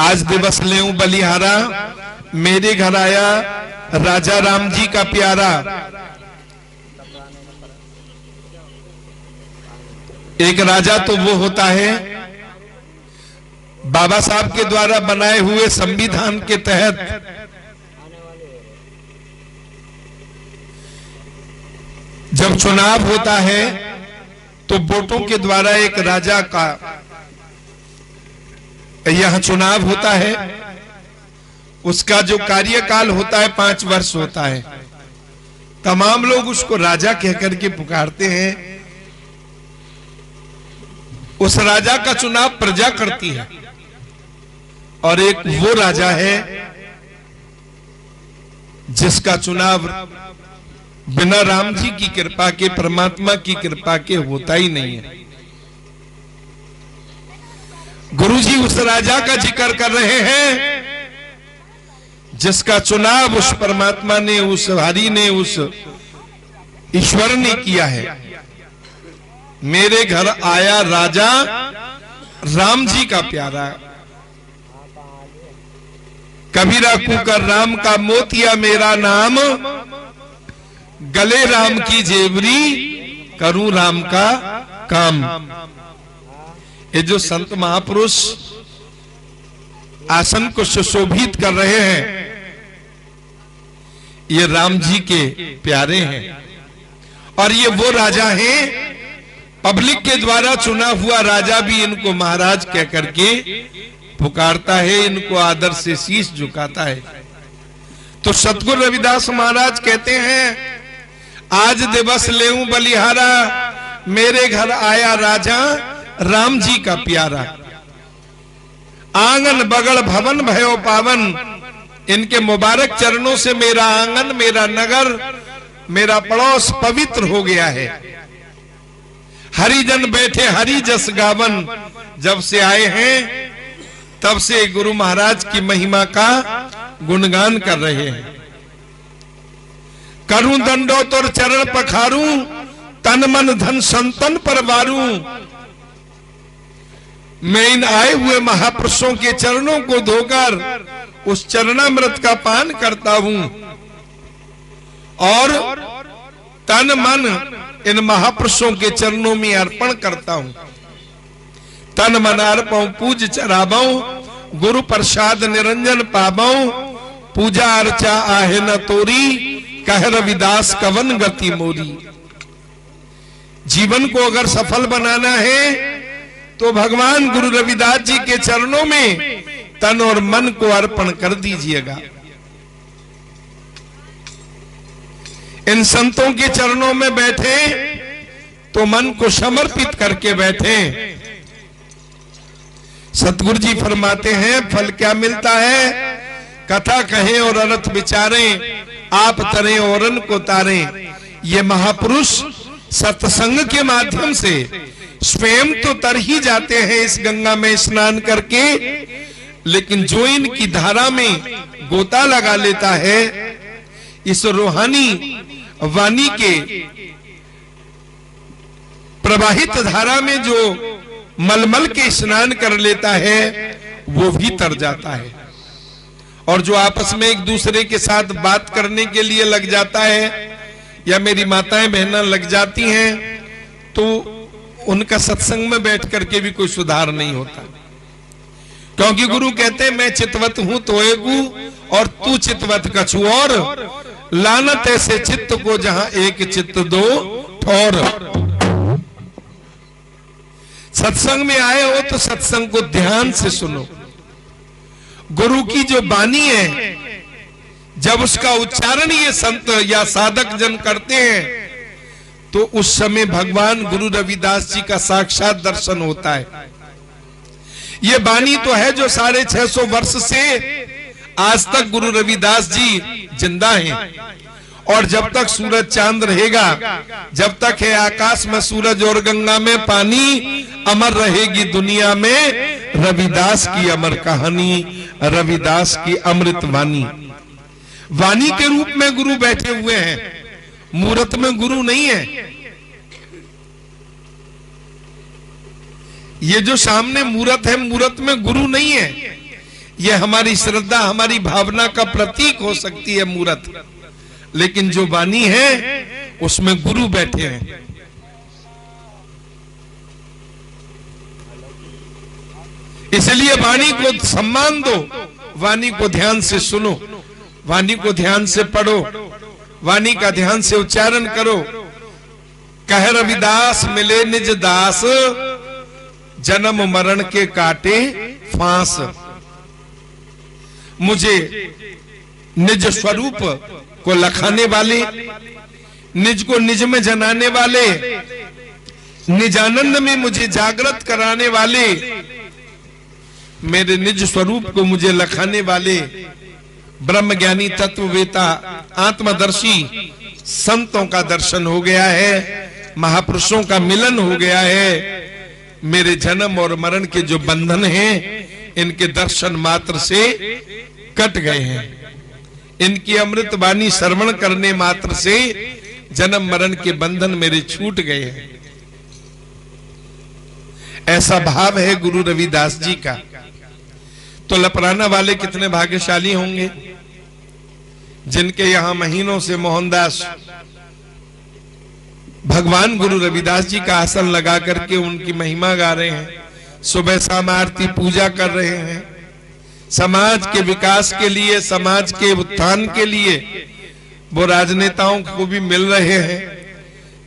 आज दिवस लेऊं बलिहारा, मेरे घर आया राजा राम जी का प्यारा। एक राजा तो वो होता है बाबा साहब के द्वारा बनाए हुए संविधान के तहत जब चुनाव होता है तो वोटों के द्वारा एक राजा का यह चुनाव होता है। उसका जो कार्यकाल होता है 5 वर्ष होता है। तमाम लोग उसको राजा कहकर के पुकारते हैं। उस राजा का चुनाव प्रजा करती है और एक वो राजा है जिसका चुनाव बिना राम जी की कृपा के, परमात्मा की कृपा के होता ही नहीं है। गुरुजी उस राजा का जिक्र कर रहे हैं जिसका चुनाव उस परमात्मा ने, उस हरि ने, उस ईश्वर ने किया है। मेरे घर आया राजा राम जी का प्यारा, कबीरा कुकर राम का मोतिया मेरा नाम, गले राम की जेवरी करूं राम का काम। ये जो संत महापुरुष आसन को सुशोभित कर रहे हैं ये राम जी के प्यारे हैं और ये वो राजा हैं, पब्लिक के द्वारा चुना हुआ राजा भी इनको महाराज कह करके पुकारता है, इनको आदर से शीश झुकाता है। तो सतगुरु रविदास महाराज कहते हैं आज दिवस लेऊं बलिहारा, मेरे घर आया राजा राम जी का प्यारा। आंगन बगड़ भवन भयो पावन, इनके मुबारक चरणों से मेरा आंगन, मेरा नगर, मेरा पड़ोस पवित्र हो गया है। हरिजन बैठे हरि जस गावन, जब से आए हैं तब से गुरु महाराज की महिमा का गुणगान कर रहे हैं। करूं दंडोत और चरण पखारूं, तन मन धन संतन पर वारूं। मैं इन आए हुए महापुरुषों के चरणों को धोकर उस चरणामृत का पान करता हूं और तन मन इन महापुरुषों के चरणों में अर्पण करता हूं। तन मन अर्पण पूज चराबऊ, गुरु प्रसाद निरंजन पाबऊ। पूजा अर्चा आहे न तोरी, कह रविदास कवन गति मोरी। जीवन को अगर सफल बनाना है तो भगवान गुरु रविदास जी के चरणों में तन और मन को अर्पण कर दीजिएगा। इन संतों के चरणों में बैठे तो मन को समर्पित करके बैठे। सतगुरु जी फरमाते हैं फल क्या मिलता है, कथा कहें और अर्थ विचारें, आप तरें औरन को तारें। ये महापुरुष सत्संग के माध्यम से स्वयं तो तर ही जाते हैं इस गंगा में स्नान करके, लेकिन जो इनकी धारा में गोता लगा लेता है, इस रूहानी वाणी के प्रवाहित धारा में जो मलमल के स्नान कर लेता है वो भी तर जाता है। और जो आपस में एक दूसरे के साथ बात करने के लिए लग जाता है या मेरी माताएं बहनें लग जाती हैं तो उनका सत्संग में बैठ करके भी कोई सुधार नहीं होता। क्योंकि गुरु कहते हैं मैं चितवत हूं तो एकू और तू चितवत कछु और, लानत ऐसे चित्त को जहां एक चित्त दो ठौर। सत्संग में आए हो तो सत्संग को ध्यान से सुनो। गुरु की जो वाणी है जब उसका उच्चारण ये संत या साधक जन करते हैं तो उस समय भगवान गुरु रविदास जी का साक्षात दर्शन होता है। ये वाणी तो है जो 650 वर्ष से आज तक गुरु रविदास जी जिंदा हैं और जब तक सूरज चांद रहेगा, जब तक है आकाश में सूरज और गंगा में पानी, अमर रहेगी दुनिया में रविदास की अमर कहानी, रविदास की अमृत वाणी। वाणी के रूप में गुरु बैठे हुए हैं, मूर्त में गुरु नहीं है। ये जो सामने मूर्त है, मूर्त में गुरु नहीं है। यह हमारी श्रद्धा, हमारी भावना का प्रतीक हो सकती है मूर्त, लेकिन जो वाणी है उसमें गुरु बैठे हैं। इसलिए वाणी को सम्मान दो, वाणी को ध्यान से सुनो, वाणी को ध्यान से पढ़ो, वाणी का ध्यान से उच्चारण करो। कह रविदास मिले निज दास, जन्म मरण के काटे फांस। मुझे निज स्वरूप को लखाने वाले, निज को निज में जनाने वाले, निजानंद में मुझे जागृत कराने वाले, मेरे निज स्वरूप को मुझे लखाने वाले ब्रह्म ज्ञानी तत्ववेता आत्मदर्शी संतों का दर्शन हो गया है, महापुरुषों का मिलन हो गया है। मेरे जन्म और मरण के जो बंधन हैं, इनके दर्शन मात्र से कट गए हैं। इनकी अमृत वाणी श्रवण करने मात्र से जन्म मरण के बंधन मेरे छूट गए हैं। ऐसा भाव है गुरु रविदास जी का। तो लपराना वाले कितने भाग्यशाली होंगे जिनके यहां महीनों से मोहनदास भगवान गुरु रविदास जी का आसन लगा करके उनकी महिमा गा रहे हैं, सुबह शाम आरती पूजा कर रहे हैं। समाज के विकास के लिए, समाज के उत्थान के लिए वो राजनेताओं को भी मिल रहे हैं,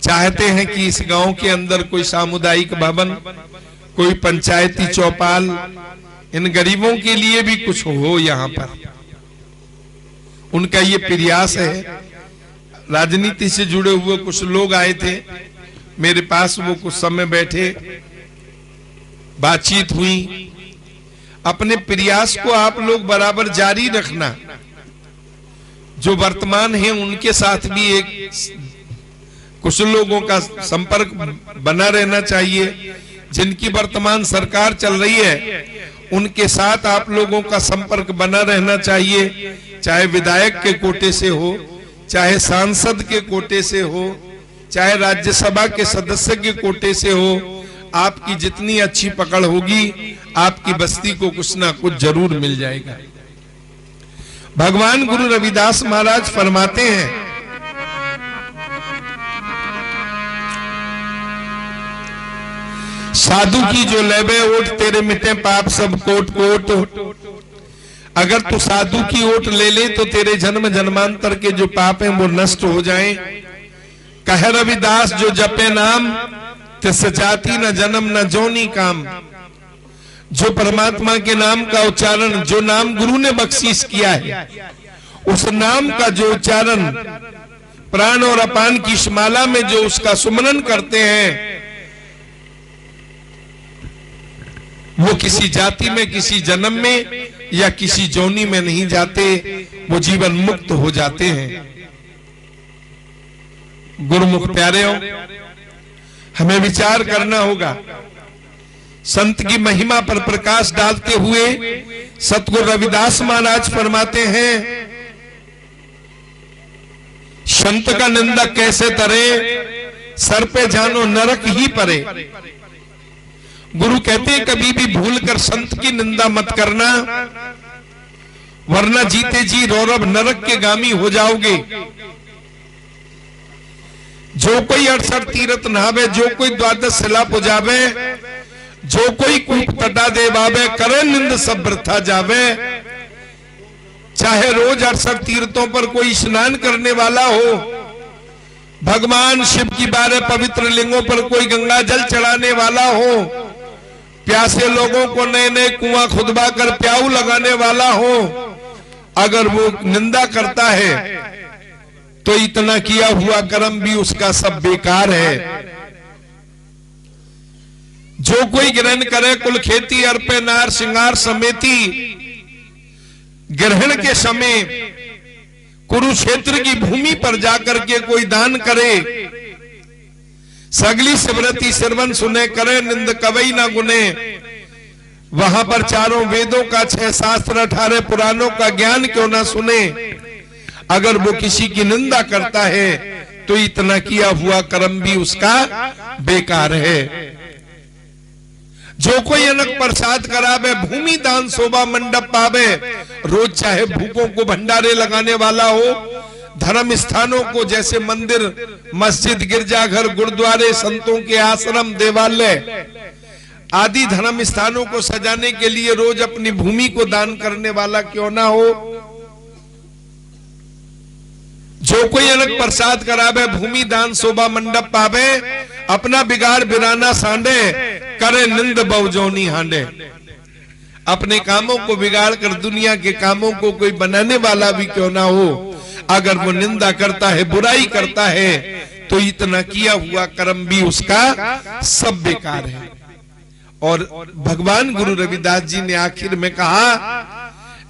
चाहते हैं कि इस गांव के अंदर कोई सामुदायिक भवन, कोई पंचायती चौपाल, इन गरीबों के लिए भी कुछ हो यहाँ पर। उनका ये प्रयास है। राजनीति से जुड़े हुए कुछ लोग आए थे मेरे पास, वो कुछ समय बैठे, बातचीत हुई। अपने प्रयास को आप लोग बराबर जारी रखना। जो वर्तमान है उनके साथ भी एक कुछ लोगों का संपर्क बना रहना चाहिए। जिनकी वर्तमान सरकार चल रही है उनके साथ आप लोगों का संपर्क बना रहना चाहिए, चाहे विधायक के कोटे से हो, चाहे सांसद के कोटे से हो, चाहे राज्यसभा के सदस्य के कोटे से हो। आपकी जितनी अच्छी पकड़ होगी, आपकी बस्ती को कुछ ना कुछ जरूर मिल जाएगा। भगवान गुरु रविदास महाराज फरमाते हैं, साधु की जो लेबे ओट तेरे मिटे पाप सब कोट कोट। अगर तू साधु की ओट ले ले तो तेरे जन्म जन्मांतर के जो पाप हैं वो नष्ट हो जाएं। कह रविदास जो जपे नाम, तिस जाति न जन्म न जोनी काम। जो परमात्मा के नाम का उच्चारण, जो नाम गुरु ने बख्शीश किया है, उस नाम का जो उच्चारण प्राण और अपान की माला में जो उसका सुमरन करते हैं, वो किसी जाति में, किसी जन्म में या किसी जोनी में नहीं जाते, वो जीवन मुक्त हो जाते हैं। गुरुमुख प्यारेओं, हमें विचार करना होगा। संत की महिमा पर प्रकाश डालते हुए सतगुरु रविदास महाराज फरमाते हैं, संत का निंदक कैसे तरे, सर पे जानो नरक ही परे। गुरु कहते हैं कभी भी भूलकर संत की निंदा मत करना, वरना जीते जी रौरव नरक के गामी हो जाओगे। जो कोई 68 तीरथ नहावे, जो कोई 12 शिला पुजावे, जो कोई कूप तटा देवावे, करे निंद सब वृथा जावे। चाहे रोज 68 तीर्थों पर कोई स्नान करने वाला हो, भगवान शिव की 12 पवित्र लिंगों पर कोई गंगा जल चढ़ाने वाला हो, प्यासे लोगों को नए नए कुआं खुदवा कर प्याऊ लगाने वाला हो, अगर वो निंदा करता है तो इतना किया हुआ कर्म भी उसका सब बेकार है। जो कोई ग्रहण करे कुल खेती अर्पे नार श्रृंगार समेती, ग्रहण के समय कुरुक्षेत्र की भूमि पर जाकर के कोई दान करे, सगली सिमरती सिरवन सुने, करे निंद कवई ना गुने। वहां पर चारों वेदों का 6 शास्त्र 18 पुराणों का ज्ञान क्यों ना सुने। अगर वो किसी की निंदा करता है तो इतना किया हुआ कर्म भी उसका बेकार है। जो कोई अनक प्रसाद करावे, भूमि दान शोभा मंडप पावे। रोज चाहे भूखों को भंडारे लगाने वाला हो, धर्म स्थानों को जैसे मंदिर, मस्जिद, गिरजाघर, गुरुद्वारे, संतों के आश्रम, देवालय आदि धर्म स्थानों को सजाने के लिए रोज अपनी भूमि को दान करने वाला क्यों ना हो। जो कोई अनक प्रसाद करावे, भूमि दान शोभा मंडप पावे। अपना बिगाड़ बिराना सांडे, करे निंद बहुजोनी हांडे। अपने कामों को बिगाड़ कर दुनिया के कामों को कोई बनाने वाला भी क्यों ना हो, अगर वो निंदा करता है, बुराई करता है, तो इतना किया हुआ कर्म भी उसका सब बेकार है। और भगवान गुरु रविदास जी ने आखिर में कहा,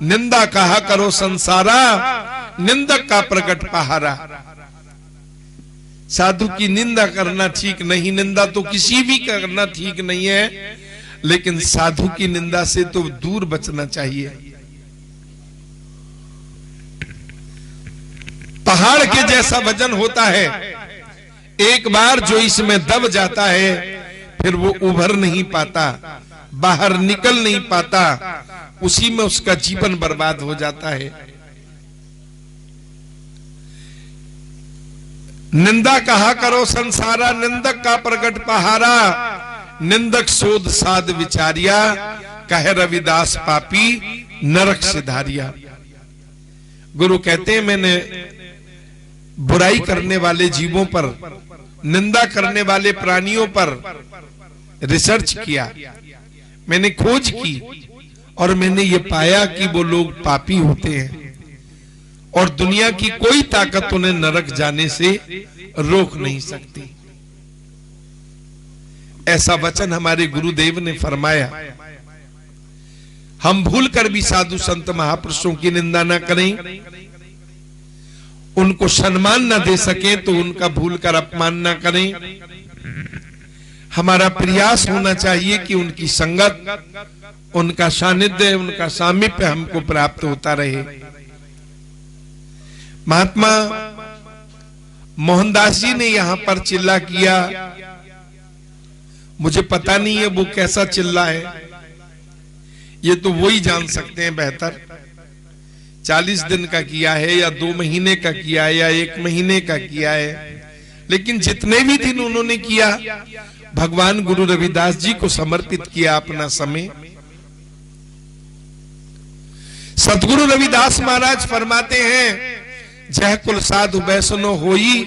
निंदा कहा करो संसारा, निंदक का प्रकट पहारा। साधु की निंदा करना ठीक नहीं, निंदा तो किसी भी करना ठीक नहीं है, लेकिन साधु की निंदा से तो दूर बचना चाहिए। पहाड़ के जैसा वजन होता है, एक बार जो इसमें दब जाता है फिर वो उभर नहीं पाता, बाहर निकल नहीं पाता, उसी में उसका जीवन बर्बाद हो जाता है। निंदा कहा करो संसारा, निंदक का प्रकट पहारा। निंदक शोध साध विचारिया, कहे रविदास पापी नरक सिधारिया। गुरु कहते हैं, मैंने बुराई करने वाले जीवों पर, निंदा करने वाले प्राणियों पर रिसर्च किया, मैंने खोज की और मैंने ये पाया कि वो लोग पापी होते हैं और दुनिया की कोई ताकत उन्हें नरक जाने से रोक नहीं सकती। ऐसा वचन हमारे गुरुदेव ने फरमाया। हम भूल कर भी साधु संत महापुरुषों की निंदा ना करें, उनको सम्मान ना दे सके तो उनका भूल कर अपमान ना करें। हमारा प्रयास होना चाहिए कि उनकी संगत, उनका सानिध्य, उनका सामीप्य हमको प्राप्त होता रहे। महात्मा मोहनदास जी ने यहां पर चिल्ला किया, मुझे पता नहीं है वो कैसा चिल्ला है, ये तो वो ही जान सकते हैं बेहतर। 40 दिन का किया है या 2 महीने का किया है या 1 महीने का किया है, लेकिन जितने भी दिन उन्होंने किया, भगवान गुरु रविदास जी को समर्पित किया अपना समय। सतगुरु रविदास महाराज फरमाते हैं, जय कुल साधु वैष्णव होई,